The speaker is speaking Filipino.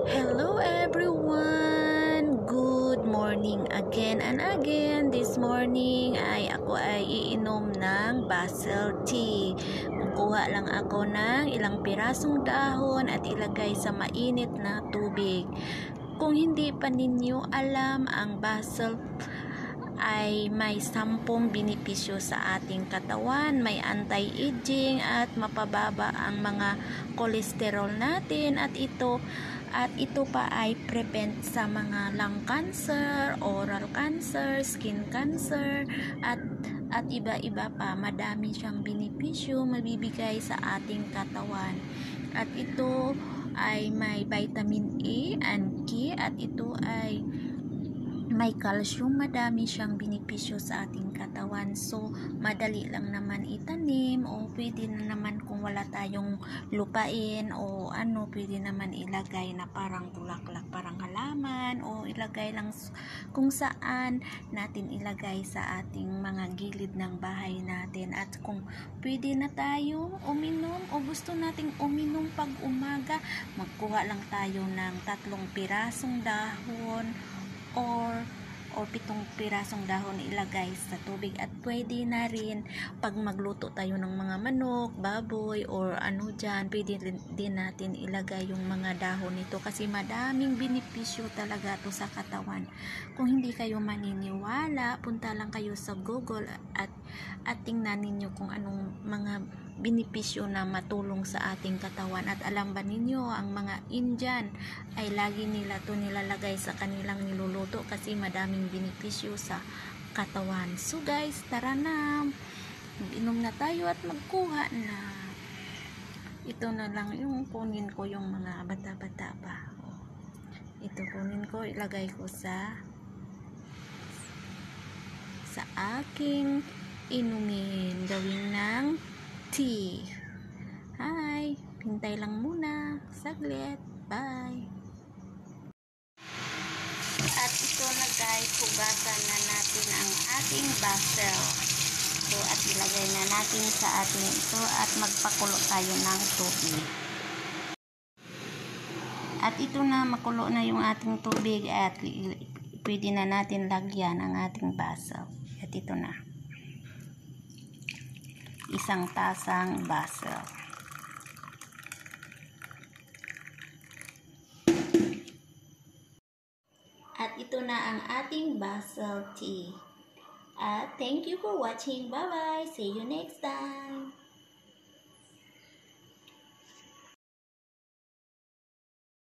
Hello everyone! Good morning again and again. This morning ako ay iinom ng basil tea. Magkuha lang ako ng ilang pirasong dahon at ilagay sa mainit na tubig. Kung hindi pa ninyo alam, ang basil ay may 10 benepisyo sa ating katawan. May anti-aging at mapababa ang mga kolesterol natin, at ito pa ay prevent sa mga lung cancer, oral cancer, skin cancer, at iba-iba pa. Madami siyang benepisyo mabibigay sa ating katawan. At ito ay may vitamin A and K, at ito ay may calcium. Madami siyang benepisyo sa ating katawan. So, madali lang naman itanim, o pwede na naman kung wala tayong lupain o pwede naman ilagay na parang bulaklak, parang halaman, o ilagay lang kung saan natin ilagay sa ating mga gilid ng bahay natin. At kung pwede na tayong uminom o gusto nating uminom pag umaga, magkuha lang tayo ng 3 pirasong dahon or 7 pirasong dahon, ilagay sa tubig. At pwede na rin pag magluto tayo ng mga manok, baboy, or dyan, pwede din natin ilagay yung mga dahon nito, kasi madaming benepisyo talaga to sa katawan. Kung hindi kayo maniniwala, punta lang kayo sa Google at tingnan ninyo kung anong mga benepisyo na matulong sa ating katawan. At alam ba ninyo, ang mga Indian ay lagi nila to nilalagay sa kanilang niluluto kasi madaming benepisyo sa katawan. So guys, tara na, mag-inom na tayo at magkuha na. Ito na lang yung kunin ko, yung mga bata-bata pa. Ito kunin ko, ilagay ko sa aking inumin, gawin ng tea. Hi, hintay lang muna saglit. Bye. At ito na guys, hugasan na natin ang ating basil. So, at ilagay na natin sa ating ito at magpakulo tayo ng tubig. At ito na, makulo na yung ating tubig, at pwede na natin lagyan ang ating basil. At ito na, 1 tasang basil. At ito na ang ating basil tea. Thank you for watching. Bye-bye. See you next time.